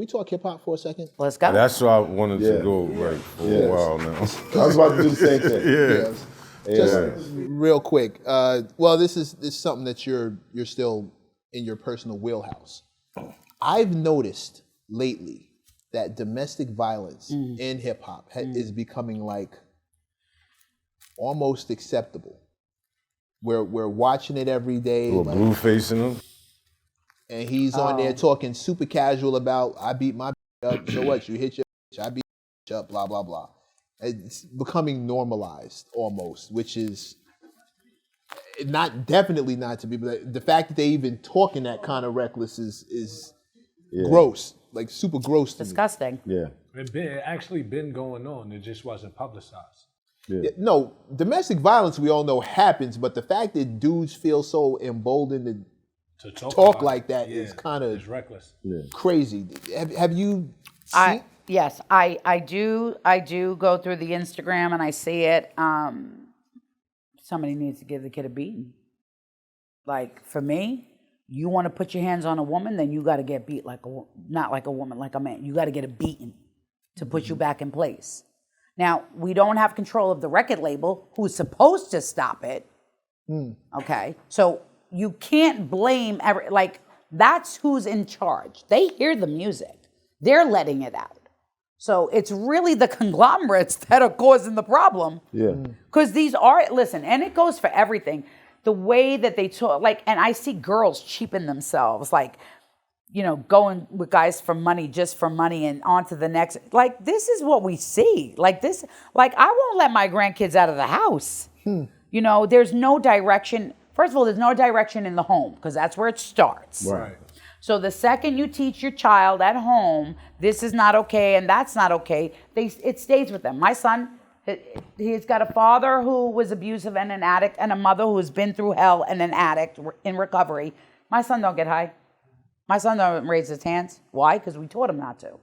we talk hip hop for a second? Let's go. That's why I wanted to go for a while now. I was about to do the same thing. Yes. Just real quick. Well, this is something that you're still in your personal wheelhouse. I've noticed lately that domestic violence in hip hop is becoming like almost acceptable. We're watching it every day. Like, blue facing him. And he's on there talking super casual about, I beat my up, so what? You hit your bitch, I beat your up, blah, blah, blah. It's becoming normalized almost, which is definitely not to be, but the fact that they even talking that kind of reckless is gross, like super gross to Disgusting. me. Yeah. It actually been going on. It just wasn't publicized. Yeah. No, domestic violence we all know happens, but the fact that dudes feel so emboldened to talk like that is kind of reckless. Crazy. Have you seen? Yes, I do go through the Instagram and I see it. Somebody needs to give the kid a beating. Like, for me, you want to put your hands on a woman, then you got to get beat not like a woman, like a man. You got to get a beating to put you back in place. Now, we don't have control of the record label who's supposed to stop it. Okay, so you can't blame that's who's in charge. They hear the music. They're letting it out. So it's really the conglomerates that are causing the problem. Yeah. Because these are, listen, and it goes for everything. The way that they talk, and I see girls cheapen themselves, going with guys for money, just for money, and on to the next. This is what we see. I won't let my grandkids out of the house. There's no direction. First of all, there's no direction in the home, because that's where it starts. Right. So the second you teach your child at home, this is not okay and that's not okay, it stays with them. My son, he's got a father who was abusive and an addict, and a mother who has been through hell and an addict in recovery. My son don't get high. My son don't raise his hands. Why? Because we taught him not to.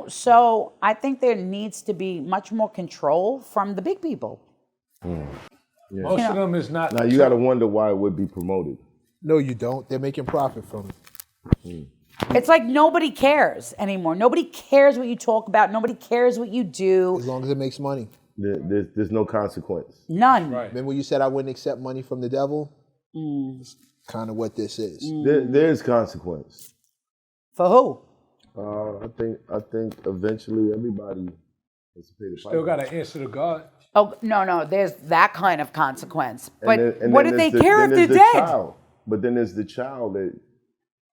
So I think there needs to be much more control from the big people. Yeah. Most of them is not. Now you got to wonder why it would be promoted. No, you don't. They're making profit from it. It's like nobody cares anymore. Nobody cares what you talk about. Nobody cares what you do. As long as it makes money. There's no consequence. None. Right. Remember you said I wouldn't accept money from the devil? That's kind of what this is. There's consequence. For who? I think eventually everybody has to pay the price. Still got to answer to God. Oh, no, there's that kind of consequence. But And what then do they there's care if they're the dead? Child. But then there's the child that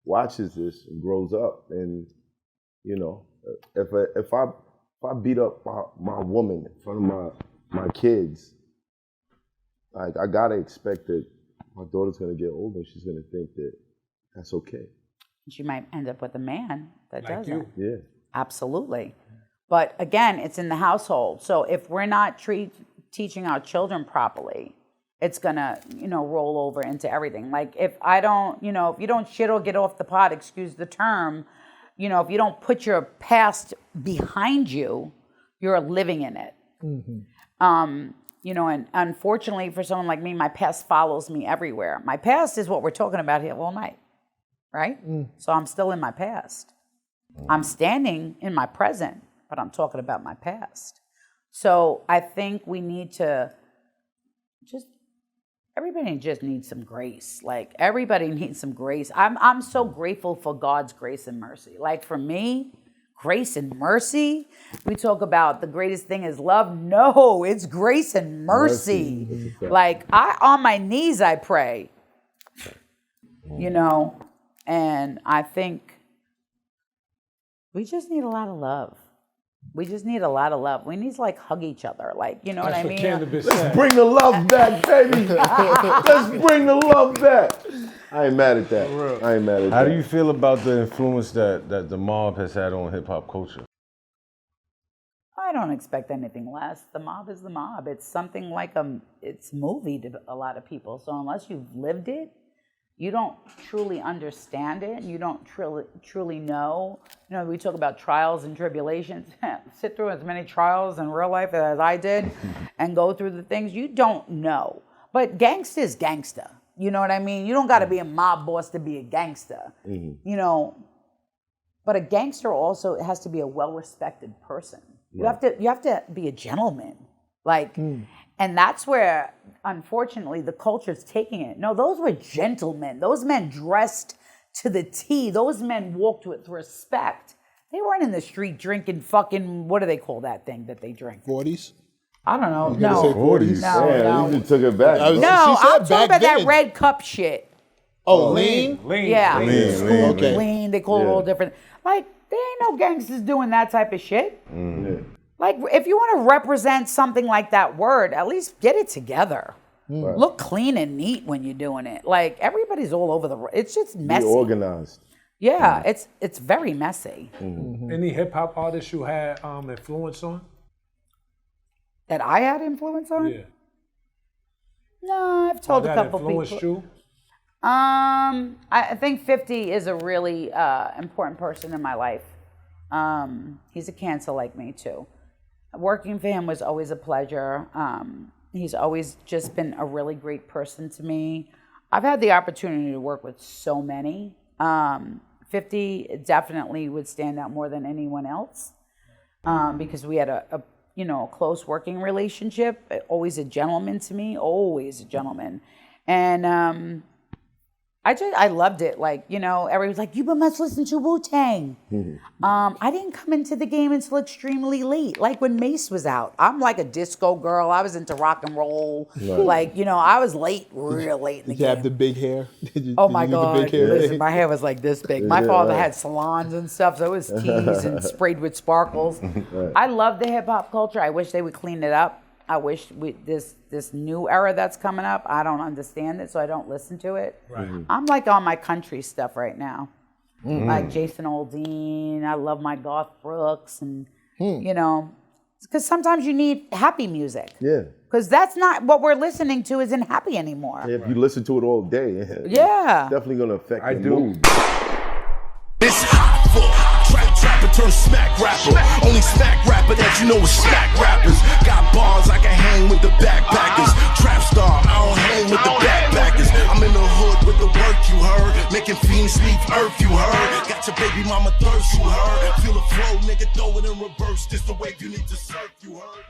watches this and grows up, and if I beat up my woman in front of my kids, I gotta expect that my daughter's gonna get older and she's gonna think that that's okay. She might end up with a man that Like does you. it. Yeah. Absolutely. But again, it's in the household. So if we're not teaching our children properly, it's gonna, roll over into everything. Like if I don't, if you don't shit or get off the pot, excuse the term, if you don't put your past behind you, you're living in it. And unfortunately for someone like me, my past follows me everywhere. My past is what we're talking about here all night, right? So I'm still in my past. I'm standing in my present, but I'm talking about my past. So I think we need to everybody just needs some grace. Like everybody needs some grace. I'm so grateful for God's grace and mercy. Like for me, grace and mercy, we talk about the greatest thing is love. No, it's grace and mercy. Like on my knees, I pray, and I think we just need a lot of love. We just need a lot of love. We need to hug each other. What I mean? Let's bring the love back, baby. Let's bring the love back. I ain't mad at that. I ain't mad at that. How do you feel about the influence that the mob has had on hip hop culture? I don't expect anything less. The mob is the mob. It's something like it's movie to a lot of people. So unless you've lived it, you don't truly understand it. You don't truly know. We talk about trials and tribulations. Sit through as many trials in real life as I did and go through the things. You don't know. But gangsta is gangsta. You know what I mean? You don't got to be a mob boss to be a gangster. But But a gangster also has to be a well-respected person. You have to be a gentleman. Like, and that's where, unfortunately, the culture's taking it. No, those were gentlemen. Those men dressed to the T. Those men walked with respect. They weren't in the street drinking fucking, what do they call that thing that they drink? 40s? I don't know. You gonna say 40s? No. You just took it back. No, She said I'm talking back about that then. red cup shit. Oh, lean? Yeah. Lean. Okay. Lean. They call it all different. Like, there ain't no gangsters doing that type of shit. Like, if you want to represent something like that word, at least get it together. Look clean and neat when you're doing it. Like, everybody's all over it's just messy. Be organized. Yeah, it's very messy. Any hip hop artists you had influence on? That I had influence on? Yeah. No, I've told a couple people. That influenced you? I think 50 is a really important person in my life. He's a Cancer like me too. Working for him was always a pleasure. He's always just been a really great person to me. I've had the opportunity to work with so many. 50 definitely would stand out more than anyone else because we had a close working relationship. Always a gentleman to me, always a gentleman. And I loved it. Like, everybody's like, you must listen to Wu-Tang. I didn't come into the game until extremely late. Like when Mace was out. I'm like a disco girl. I was into rock and roll. Right. Like, I was real late in the game. Did you have the big hair? Oh my God. The big hair? Listen, my hair was like this big. My father had salons and stuff, so it was teased and sprayed with sparkles. Right. I love the hip hop culture. I wish they would clean it up. I wish this new era that's coming up, I don't understand it, so I don't listen to it. Right. I'm like on my country stuff right now. Like Jason Aldean, I love my Garth Brooks, and because sometimes you need happy music. Yeah. Because that's not what we're listening to isn't happy anymore. Yeah, if you listen to it all day, it's definitely gonna affect your mood. It's Hoffa. Trapper turn smack rapper. Only smack rapper that you know is smack rappers. Got bars, I can hang with the backpackers. Trap star, I don't hang with the backpackers. I'm in the hood with the work, you heard. Making fiends leave earth, you heard. Got your baby mama thirst, you heard. Feel the flow, nigga, throw it in reverse. This the wave you need to surf, you heard.